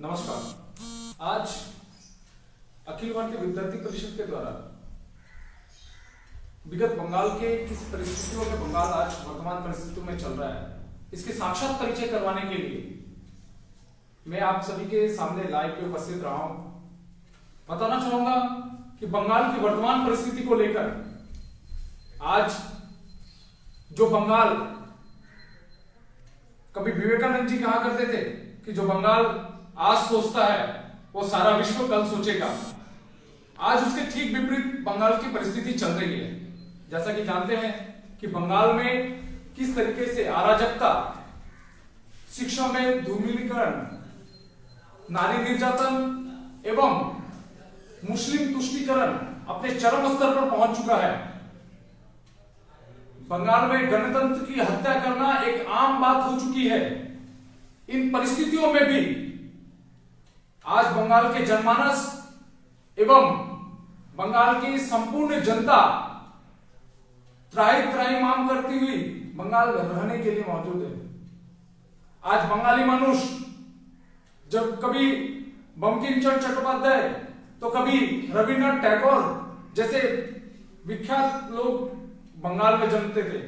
नमस्कार। आज अखिल भारतीय विद्यार्थी परिषद के द्वारा विगत बंगाल के किस परिस्थितियों में बंगाल आज वर्तमान परिस्थितियों में चल रहा है, इसके साक्षात परिचय करवाने के लिए मैं आप सभी के सामने लाइव पे उपस्थित रहा हूं। बताना चाहूंगा कि बंगाल की वर्तमान परिस्थिति को लेकर आज जो बंगाल, कभी विवेकानंद जी कहा करते थे कि जो बंगाल आज सोचता है वो सारा विश्व कल सोचेगा, आज उसके ठीक विपरीत बंगाल की परिस्थिति चल रही है। जैसा कि जानते हैं कि बंगाल में किस तरीके से अराजकता, शिक्षा में धूमिलीकरण, नारी निर्यातन एवं मुस्लिम तुष्टीकरण अपने चरम स्तर पर पहुंच चुका है। बंगाल में गणतंत्र की हत्या करना एक आम बात हो चुकी है। इन परिस्थितियों में भी आज बंगाल के जनमानस एवं बंगाल की संपूर्ण जनता त्राही त्राही मांग करती हुई बंगाल रहने के लिए मौजूद है। आज बंगाली मनुष्य जब कभी बंकिम चंद्र चट्टोपाध्याय तो कभी रविन्द्रनाथ टैगोर जैसे विख्यात लोग बंगाल में जन्मते थे।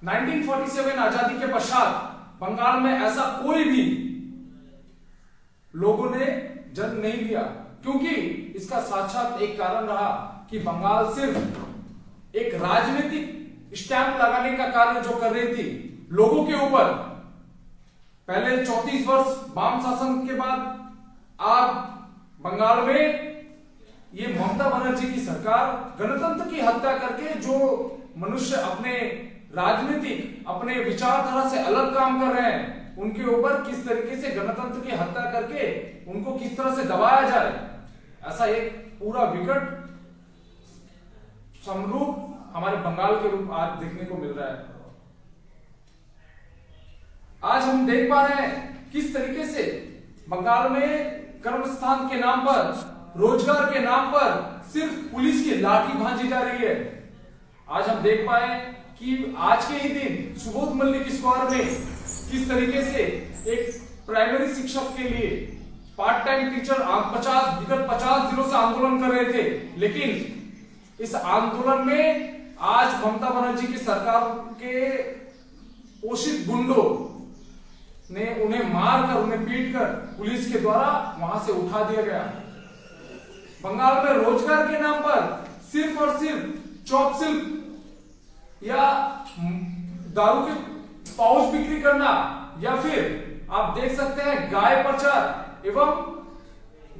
1947 आजादी के पश्चात बंगाल में ऐसा कोई भी लोगों ने जन्म नहीं लिया, क्योंकि इसका साक्षात एक कारण रहा कि बंगाल सिर्फ एक राजनीतिक स्टैंप लगाने का कार्य जो कर रही थी लोगों के ऊपर। पहले 34 वर्ष वाम शासन के बाद आज बंगाल में ये ममता बनर्जी की सरकार गणतंत्र की हत्या करके जो मनुष्य अपने राजनीतिक, अपने विचारधारा से अलग काम कर रहे हैं, उनके ऊपर किस तरीके से गणतंत्र की हत्या करके उनको किस तरह से दबाया जाए, ऐसा एक पूरा विकट समरूप हमारे बंगाल के रूप आज देखने को मिल रहा है। आज हम देख पा रहे हैं किस तरीके से बंगाल में कर्मस्थान के नाम पर, रोजगार के नाम पर सिर्फ पुलिस की लाठी भांजी जा रही है। आज हम देख पाए कि आज के ही दिन सुबोध मल्लिक स्क्वायर में किस तरीके से एक प्राइमरी शिक्षक के लिए पार्ट टाइम टीचर विगत 50 दिनों से आंदोलन कर रहे थे, लेकिन इस आंदोलन में आज ममता बनर्जी की सरकार के पोषित गुंडों ने उन्हें मारकर, उन्हें पीटकर पुलिस के द्वारा वहां से उठा दिया गया। बंगाल में रोजगार के नाम पर सिर्फ और सिर्फ चॉप शिल्प या दारू के पाउच बिक्री करना, या फिर आप देख सकते हैं गाय प्रचार एवं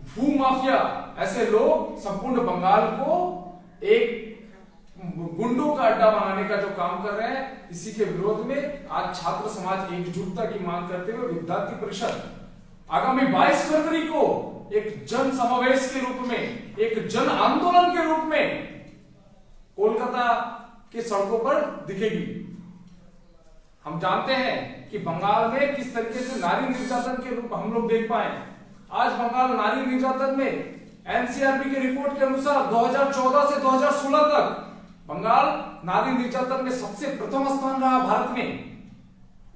भू माफिया, ऐसे लोग संपूर्ण बंगाल को एक गुंडों का अड्डा बनाने का जो काम कर रहे हैं, इसी के विरोध में आज छात्र समाज एकजुटता की मांग करते हुए विद्यार्थी परिषद आगामी 22 फरवरी को एक जन समावेश के रूप में, एक जन आंदोलन के रूप में कोलकाता के सड़कों पर दिखेगी। हम जानते हैं कि बंगाल में किस तरीके से नारी निर्यातन के रूप हम लोग देख पाए। आज बंगाल नारी निर्यातन में एनसीआरबी की रिपोर्ट के अनुसार 2014 से 2016 तक बंगाल नारी निर्यातन में सबसे प्रथम स्थान रहा भारत में।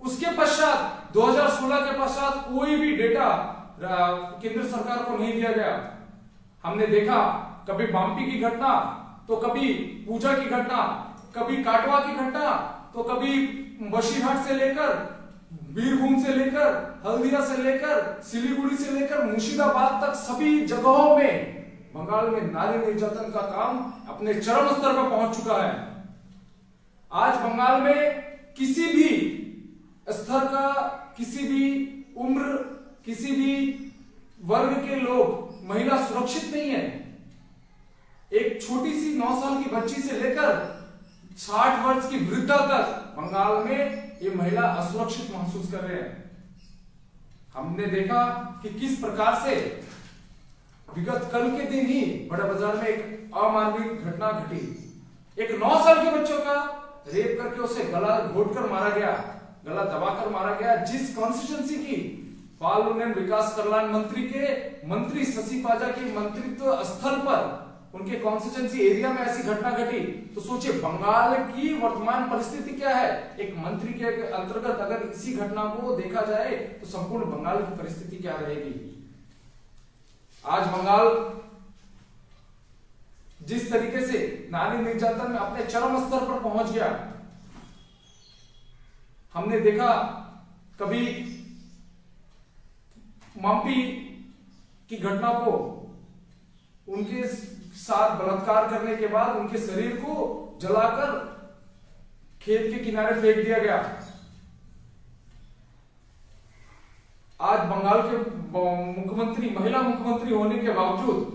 उसके पश्चात 2016 के पश्चात कोई भी डेटा केंद्र सरकार को नहीं दिया गया। हमने देखा कभी बाम्पी की घटना, तो कभी पूजा की घटना, कभी काटवा की घटना, तो कभी बशीरहाट से लेकर, बीरभूम से लेकर, हल्दिया से लेकर, सिलीगुड़ी से लेकर मुर्शिदाबाद तक सभी जगहों में बंगाल में नारी निर्यातन का काम अपने चरम स्तर पर पहुंच चुका है। आज बंगाल में किसी भी स्तर का, किसी भी उम्र, किसी भी वर्ग के लोग, महिला सुरक्षित नहीं है। एक छोटी सी 9 साल की बच्ची से लेकर 60 वर्ष की वृद्धा तक बंगाल में ये महिला असुरक्षित महसूस कर रहे हैं। हमने देखा कि किस प्रकार से विगत कल के दिन ही बड़ा बाजार में एक अमानवीय घटना घटी। एक 9 साल के बच्चों का रेप करके उसे गला घोटकर मारा गया, गला दबाकर मारा गया। जिस कॉन्स्टिट्यूंसी की बाल उन्नयन विकास कल्याण मंत्री के मंत्री शशि पाजा की मंत्रित्व स्थल पर, उनके कॉन्स्टिट्यूंसी एरिया में ऐसी घटना घटी, तो सोचिए बंगाल की वर्तमान परिस्थिति क्या है। एक मंत्री के अंतर्गत अगर इसी घटना को देखा जाए तो संपूर्ण बंगाल की परिस्थिति क्या रहेगी। आज बंगाल जिस तरीके से नारी निर्यातन में अपने चरम स्तर पर पहुंच गया, हमने देखा कभी मम्पी की घटना को, उनके साथ बलात्कार करने के बाद उनके शरीर को जलाकर खेत के किनारे फेंक दिया गया। आज बंगाल के मुख्यमंत्री, महिला मुख्यमंत्री होने के बावजूद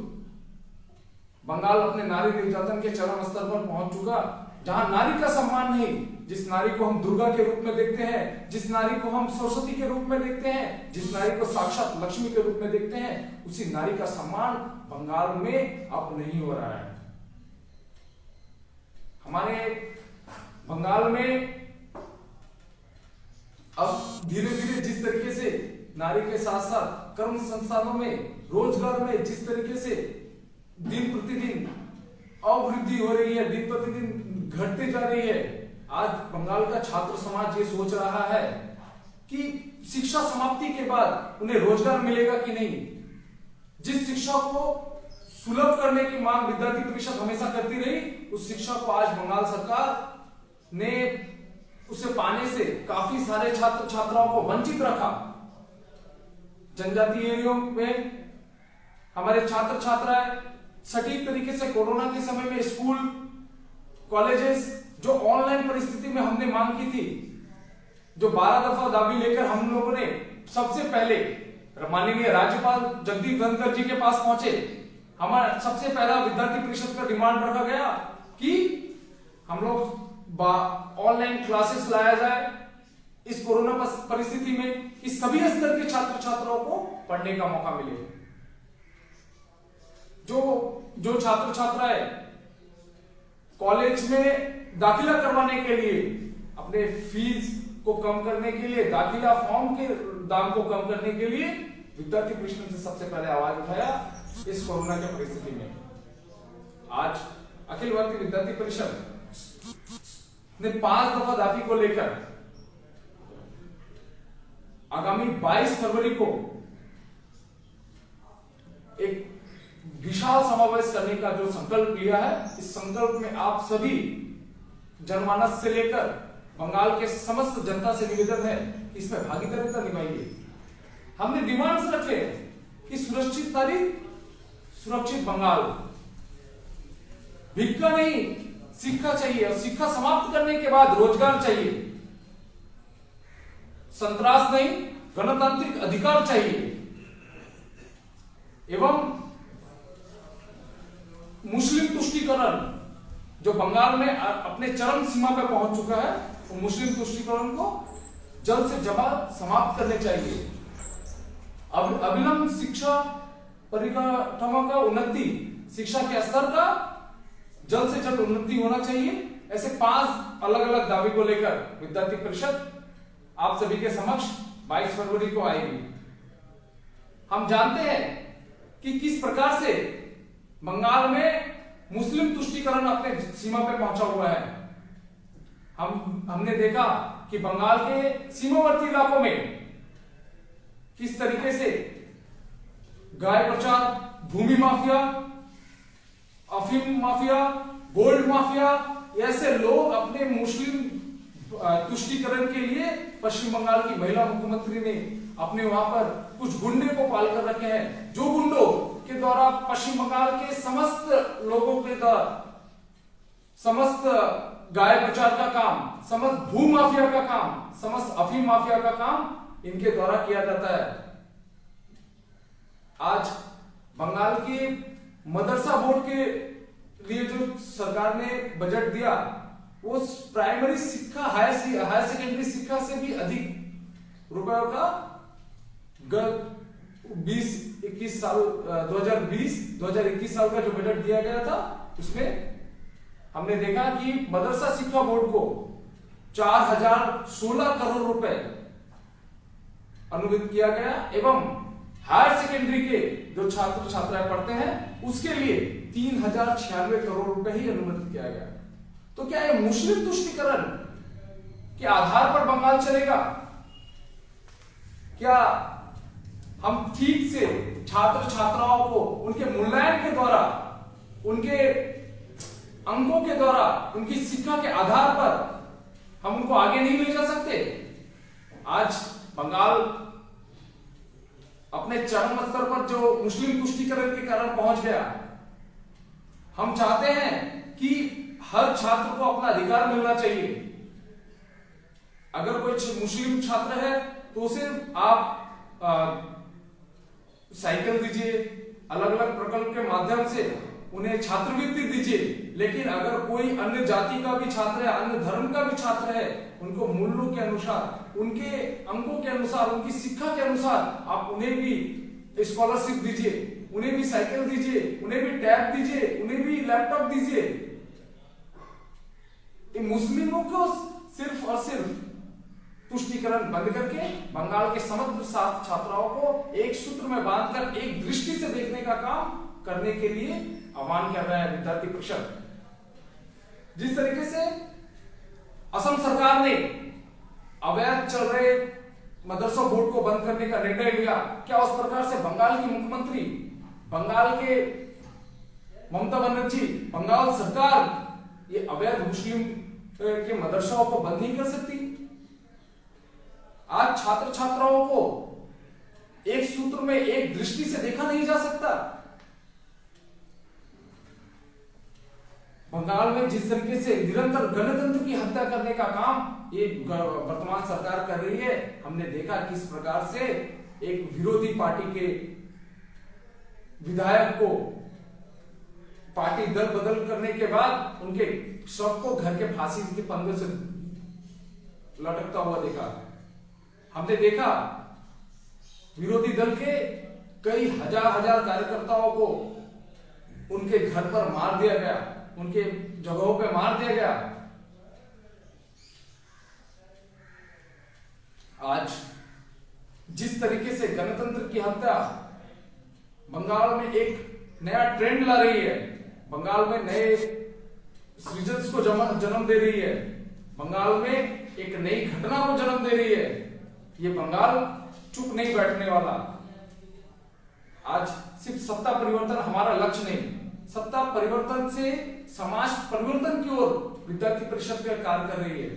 बंगाल अपने नारी निर्यातन के चरम स्तर पर पहुंच चुका, जहां नारी का सम्मान नहीं, जिस नारी को हम दुर्गा के रूप में देखते हैं, जिस नारी को हम सरस्वती के रूप में देखते हैं, जिस नारी को साक्षात लक्ष्मी के रूप में देखते हैं, उसी नारी का सम्मान बंगाल में अब नहीं हो रहा है। हमारे बंगाल में अब धीरे धीरे जिस तरीके से नारी के साथ साथ कर्म संस्थानों में, रोजगार में जिस तरीके से दिन प्रतिदिन अवृद्धि हो रही है, दिन प्रतिदिन घटते जा रही है, आज बंगाल का छात्र समाज ये सोच रहा है कि शिक्षा समाप्ति के बाद उन्हें रोजगार मिलेगा कि नहीं। जिस शिक्षा को सुलभ करने की मांग विद्यार्थी परिषद हमेशा करती रही, उस शिक्षा को आज बंगाल सरकार ने उसे पाने से काफी सारे छात्र छात्राओं को वंचित रखा। जनजातीय एरियो में हमारे छात्र छात्राएं सटीक तरीके से कोरोना के समय में स्कूल कॉलेजेस जो ऑनलाइन परिस्थिति में हमने मांग की थी, जो 12 दफा दाबी लेकर हम लोगों ने सबसे पहले माननीय राज्यपाल जगदीप धनखड़ जी के पास पहुंचे, हमारा सबसे पहला विद्यार्थी परिषद का डिमांड रखा गया कि हम लोग ऑनलाइन क्लासेस लाया जाए इस कोरोना परिस्थिति में, कि सभी स्तर के छात्र छात्राओं को पढ़ने का मौका मिले। जो छात्र छात्राएं कॉलेज में दाखिला करवाने के लिए अपने फीस को कम करने के लिए, दाखिला फॉर्म के दाम को कम करने के लिए विद्यार्थी परिषद से सबसे पहले आवाज उठाया इस कोरोना की परिस्थिति में। आज अखिल भारतीय विद्यार्थी परिषद ने 5 दफा दाबी को लेकर आगामी 22 फरवरी को एक विशाल समावेश करने का जो संकल्प लिया है, इस संकल्प में आप सभी जनमानस से लेकर बंगाल के समस्त जनता से निवेदन है कि इसमें भागीदारिता निभाइए। हमने डिमांड्स रखे कि सुरक्षित नारी, सुरक्षित बंगाल, भिक्षा नहीं शिक्षा चाहिए, और शिक्षा समाप्त करने के बाद रोजगार चाहिए, संतरास नहीं गणतांत्रिक अधिकार चाहिए, एवं मुस्लिम तुष्टीकरण जो बंगाल में अपने चरम सीमा पर पहुंच चुका है, वो मुस्लिम तुष्टीकरण को जल्द से जल्द समाप्त करने चाहिए। अब अविलंब शिक्षा परिकाठामों का उन्नति, शिक्षा के स्तर का जल्द से जल्द उन्नति होना चाहिए। ऐसे 5 अलग अलग दावे को लेकर विद्यार्थी परिषद आप सभी के समक्ष 22 फरवरी को आएगी। हम जानते हैं कि किस प्रकार से बंगाल में मुस्लिम तुष्टीकरण अपने सीमा पे पहुंचा हुआ है। हमने देखा कि बंगाल के सीमावर्ती इलाकों में किस तरीके से गाय प्रचार, भूमि माफिया, अफीम माफिया, गोल्ड माफिया, ऐसे लोग अपने मुस्लिम तुष्टीकरण के लिए पश्चिम बंगाल की महिला मुख्यमंत्री ने अपने वहां पर कुछ गुंडे को पाल कर रखे हैं, जो गुंडों के द्वारा पश्चिम बंगाल के समस्त लोगों के द्वारा समस्त गाय प्रचार का काम, समस्त भू माफिया का काम, समस्त अफीम माफिया का काम इनके द्वारा किया जाता है। आज बंगाल के मदरसा बोर्ड के लिए जो सरकार ने बजट दिया, वो प्राइमरी शिक्षा, हायर सेकेंडरी शिक्षा से भी अधिक रुपयों का 2020-21 साल 2020-2021 साल का जो बजट दिया गया था, उसमें हमने देखा कि मदरसा शिक्षा बोर्ड को 4016 करोड़ रुपए अनुवदित किया गया, एवं हायर सेकेंडरी के जो छात्र छात्राएं पढ़ते हैं उसके लिए 3096 करोड़ रुपए ही अनुवदित किया गया। तो क्या ये मुस्लिम तुष्टीकरण के आधार पर बंगाल चलेगा? क्या हम ठीक से छात्र छात्राओं को उनके मूल्यांकन के द्वारा, उनके अंकों के द्वारा, उनकी शिक्षा के आधार पर हम उनको आगे नहीं ले जा सकते। आज बंगाल अपने चरम स्तर पर जो मुस्लिम तुष्टीकरण के कारण पहुंच गया। हम चाहते हैं कि हर छात्र को अपना अधिकार मिलना चाहिए। अगर कोई मुस्लिम छात्र है तो उसे आप साइकिल दीजिए, अलग अलग प्रकल्प के माध्यम से उन्हें छात्रवृत्ति दीजिए। लेकिन अगर कोई अन्य जाति का भी छात्र है, अन्य धर्म का भी छात्र है, उनको मूल्यों के अनुसार, उनके अंकों के अनुसार, उनकी शिक्षा के अनुसार आप उन्हें भी स्कॉलरशिप दीजिए, उन्हें भी साइकिल दीजिए, उन्हें भी टैब दीजिए, उन्हें भी लैपटॉप दीजिए। मुस्लिमों को सिर्फ और सिर्फ तुष्टीकरण बंद करके बंगाल के समग्र छात्राओं को एक सूत्र में बांधकर एक दृष्टि से देखने का काम करने के लिए आह्वान कर रहा है विद्यार्थी परिषद। जिस तरीके से असम सरकार ने अवैध चल रहे मदरसा बोर्ड को बंद करने का निर्णय लिया, क्या उस प्रकार से बंगाल की मुख्यमंत्री, बंगाल के ममता बनर्जी, बंगाल सरकार ये अवैध मुस्लिम के मदरसाओं को बंद नहीं कर सकती? आज छात्र छात्राओं को एक सूत्र में, एक दृष्टि से देखा नहीं जा सकता। बंगाल में जिस तरीके से निरंतर गणतंत्र की हत्या करने का काम ये वर्तमान सरकार कर रही है, हमने देखा किस प्रकार से एक विरोधी पार्टी के विधायक को पार्टी दल बदल करने के बाद उनके शव को घर के फांसी के फंदे से लटकता हुआ देखा। हमने देखा विरोधी दल के कई हजार कार्यकर्ताओं को उनके घर पर मार दिया गया, उनके जगहों पे मार दिया गया। आज जिस तरीके से गणतंत्र की हत्या बंगाल में एक नया ट्रेंड ला रही है, बंगाल में नए सृजन को जन्म दे रही है, बंगाल में एक नई घटना को जन्म दे रही है, ये बंगाल चुप नहीं बैठने वाला। आज सिर्फ सत्ता परिवर्तन हमारा लक्ष्य नहीं, सत्ता परिवर्तन से समाज परिवर्तन की ओर विद्यार्थी परिषद का कार्य कर रही है।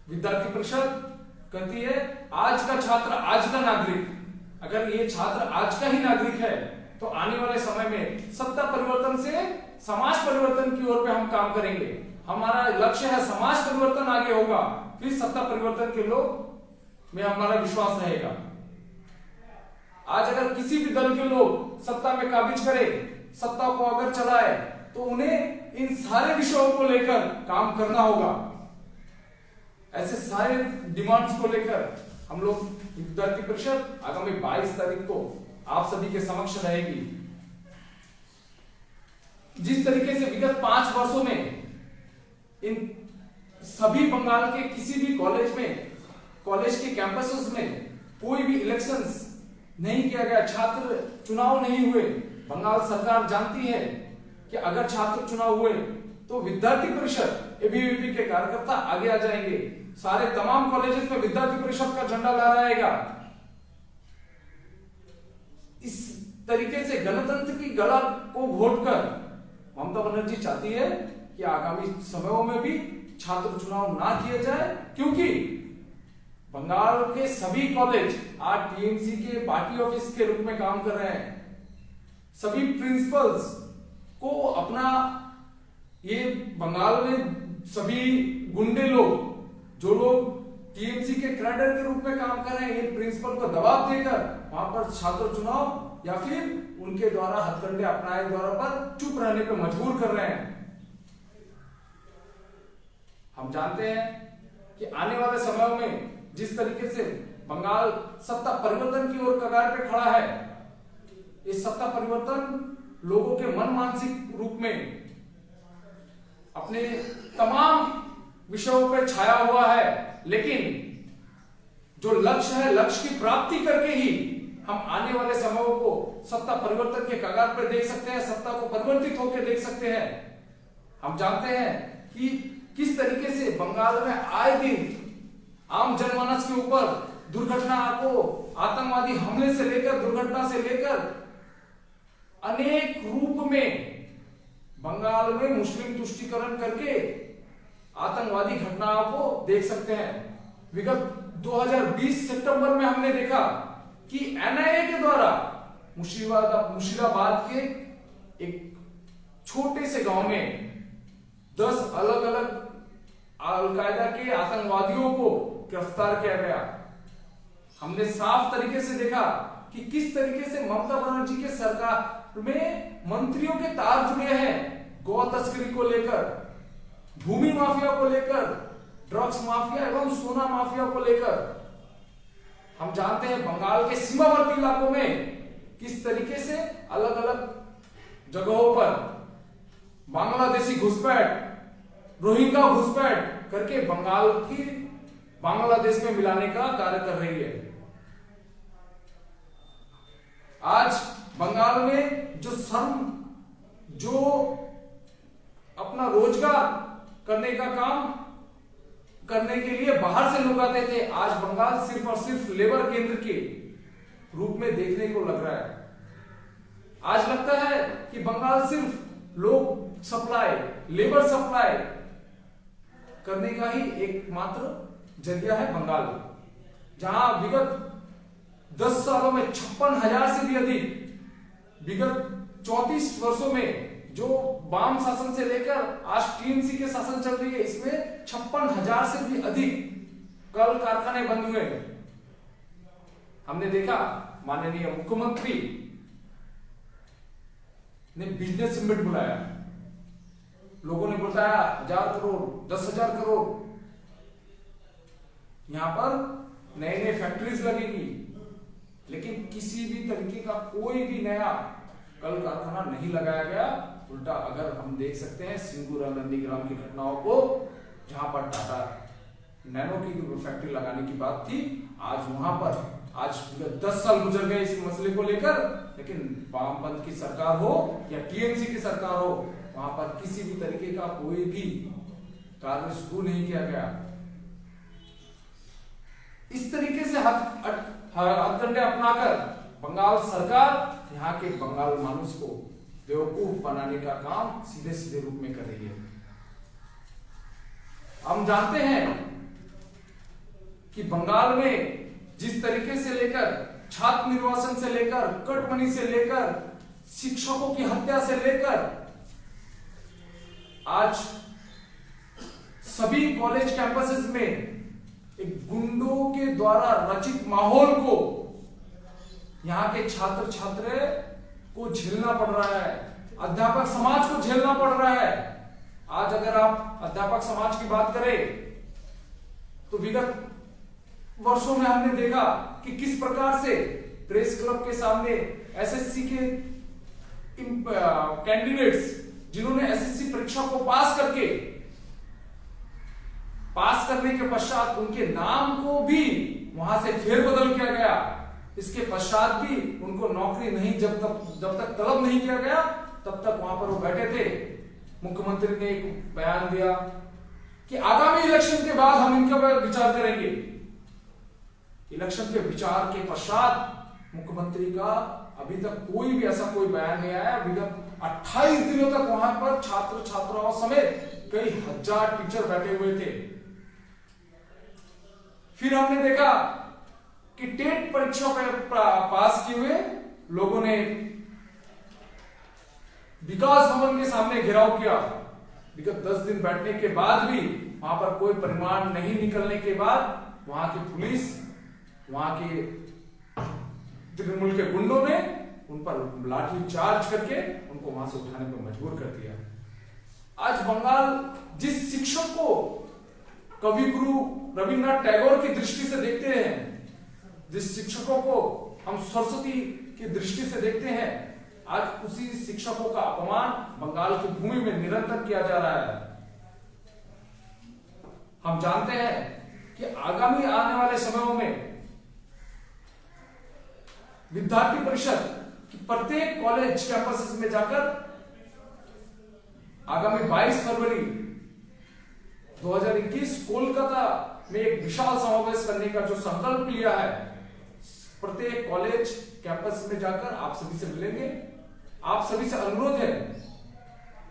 विद्यार्थी परिषद कहती है आज का छात्र, आज का नागरिक, अगर ये छात्र आज का ही नागरिक है तो आने वाले समय में सत्ता परिवर्तन से समाज परिवर्तन की ओर पे हम काम करेंगे। हमारा लक्ष्य है समाज परिवर्तन आगे होगा, फिर सत्ता परिवर्तन के लोग में हमारा विश्वास रहेगा। आज अगर किसी भी दल के लोग सत्ता में काबिज करे, सत्ता को अगर चलाए, तो उन्हें इन सारे विषयों को लेकर काम करना होगा। ऐसे सारे डिमांड्स को लेकर हम लोग विद्यार्थी परिषद आगामी 22 तारीख को आप सभी के समक्ष रहेगी। जिस तरीके से विगत 5 वर्षों में इन सभी बंगाल के किसी भी कॉलेज में, कॉलेज के कैंपसेस में कोई भी इलेक्शंस नहीं किया गया, छात्र चुनाव नहीं हुए। बंगाल सरकार जानती है कि अगर छात्र चुनाव हुए तो विद्यार्थी परिषद, एबीवीपी के कार्यकर्ता आगे आ जाएंगे, सारे तमाम कॉलेजेस में विद्यार्थी परिषद का झंडा लहराएगा। इस तरीके से गणतंत्र की गला को घोटकर ममता बनर्जी चाहती है कि आगामी समयों में भी छात्र चुनाव ना किया जाए, क्योंकि बंगाल के सभी कॉलेज आज टीएमसी के पार्टी ऑफिस के रूप में काम कर रहे हैं। सभी प्रिंसिपल्स को अपना, ये बंगाल में सभी गुंडे लोग, जो लोग टीएमसी के कैडर के रूप में काम कर रहे हैं, ये प्रिंसिपल को दबाव देकर वहां पर छात्र चुनाव या फिर उनके द्वारा हथकंडे अपनाए द्वारा पर चुप रहने पर मजबूर कर रहे हैं। हम जानते हैं कि आने वाले समयों में जिस तरीके से बंगाल सत्ता परिवर्तन की ओर कगार पे खड़ा है, इस सत्ता परिवर्तन लोगों के मन मानसिक रूप में अपने तमाम विषयों पर छाया हुआ है। लेकिन जो लक्ष्य है, लक्ष्य की प्राप्ति करके ही हम आने वाले समयों को सत्ता परिवर्तन के कगार पर देख सकते हैं, सत्ता को परिवर्तित होकर देख सकते हैं। हम जानते हैं कि किस तरीके से बंगाल में आए दिन आम जनमानस के ऊपर दुर्घटना को, आतंकवादी हमले से लेकर, दुर्घटना से लेकर अनेक रूप में बंगाल में मुस्लिम तुष्टीकरण करके आतंकवादी घटनाओं को देख सकते हैं। विगत 2020 सितंबर में हमने देखा कि एनआईए के द्वारा मुशीराबाद के एक छोटे से गांव में 10 अलग अलग अलकायदा के आतंकवादियों को गिरफ्तार किया गया। हमने साफ तरीके से देखा कि किस तरीके से ममता बनर्जी के सरकार में मंत्रियों के तार जुड़े हैं गौ तस्करी को लेकर, भूमि माफिया को लेकर, ड्रग्स माफिया एवं सोना माफिया को लेकर। हम जानते हैं बंगाल के सीमावर्ती इलाकों में किस तरीके से अलग अलग जगहों पर बांग्लादेशी घुसपैठ, रोहिंग्या घुसपैठ करके बंगाल की बांग्लादेश में मिलाने का कार्य कर रही है। आज बंगाल में जो अपना रोजगार करने का काम करने के लिए बाहर से लोग आते थे, आज बंगाल सिर्फ और सिर्फ लेबर केंद्र के रूप में देखने को लग रहा है। आज लगता है कि बंगाल सिर्फ लोग सप्लाई, लेबर सप्लाई करने का ही एकमात्र जरिया है बंगाल, जहां विगत 10 सालों में 56,000 से भी अधिक, विगत 34 वर्षों में जो वाम शासन से लेकर आज टीएमसी के शासन चल रही है, इसमें 56,000 से भी अधिक कल कारखाने बंद हुए। हमने देखा माननीय मुख्यमंत्री ने बिजनेस समिट बुलाया, लोगों ने बताया 1,000 करोड़, 10,000 करोड़, यहां पर नए नए फैक्ट्रीज लगेगी, लेकिन किसी भी तरीके का कोई भी नया कल कारखाना नहीं लगाया गया। उल्टा अगर हम देख सकते हैं सिंगूर और नंदीग्राम की घटनाओं को, जहां पर टाटा नैनो की फैक्ट्री लगाने की बात थी, आज वहां पर आज 10 साल गुजर गए इस मसले को लेकर, लेकिन वामपंथ की सरकार हो या टीएमसी की सरकार हो, वहां पर किसी भी तरीके का कोई भी कार्य शुरू नहीं किया गया। इस तरीके से हथकंडे अपनाकर बंगाल सरकार यहाँ के बंगाल मानुष को बेवकूफ बनाने का काम सीधे सीधे रूप में कर रही है। हम जानते हैं कि बंगाल में जिस तरीके से लेकर छात्र निर्वासन से लेकर, कटमनी से लेकर, शिक्षकों की हत्या से लेकर, आज सभी कॉलेज कैंपसेस में एक गुंडों के द्वारा रचित माहौल को यहां के छात्र छात्रा को झेलना पड़ रहा है, अध्यापक समाज को झेलना पड़ रहा है। आज अगर आप अध्यापक समाज की बात करें तो विगत वर्षों में हमने देखा कि किस प्रकार से प्रेस क्लब के सामने एसएससी के कैंडिडेट्स जिन्होंने एसएससी परीक्षा को पास करने के पश्चात उनके नाम को भी वहां से फेरबदल किया गया। इसके पश्चात भी उनको नौकरी नहीं, जब तक तलब नहीं किया गया तब तक वहां पर वो बैठे थे। मुख्यमंत्री ने एक बयान दिया कि आगामी इलेक्शन के बाद हम इनके पर विचार करेंगे। इलेक्शन के विचार के पश्चात मुख्यमंत्री का अभी तक कोई भी ऐसा कोई बयान नहीं आया। विगत 28 दिनों तक वहां पर छात्र छात्राओं समेत कई हजार टीचर बैठे हुए थे। फिर हमने देखा कि टेट परीक्षा पास किए हुए लोगों ने विकास भवन के सामने घेराव किया। विगत 10 दिन बैठने के बाद भी वहां पर कोई परिणाम नहीं निकलने के बाद वहां की पुलिस, वहां के तृणमूल के गुंडों ने उन पर लाठी चार्ज करके उनको वहां से उठाने पर मजबूर कर दिया। आज बंगाल जिस शिक्षक को कवि गुरु रविन्द्रनाथ टैगोर की दृष्टि से देखते हैं, जिस शिक्षकों को हम सरस्वती की दृष्टि से देखते हैं, आज उसी शिक्षकों का अपमान बंगाल की भूमि में निरंतर किया जा रहा है। हम जानते हैं कि आगामी आने वाले समयों में विद्यार्थी परिषद की प्रत्येक कॉलेज कैंपस में जाकर आगामी 22 फरवरी 2021 कोलकाता में एक विशाल समावेश करने का जो संकल्प लिया है, प्रत्येक कॉलेज कैंपस में जाकर आप सभी से मिलेंगे। आप सभी से अनुरोध है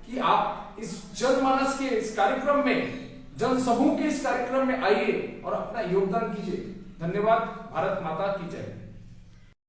कि आप इस जनमानस के इस कार्यक्रम में, जन समूह के इस कार्यक्रम में आइए और अपना योगदान कीजिए। धन्यवाद। भारत माता की जय।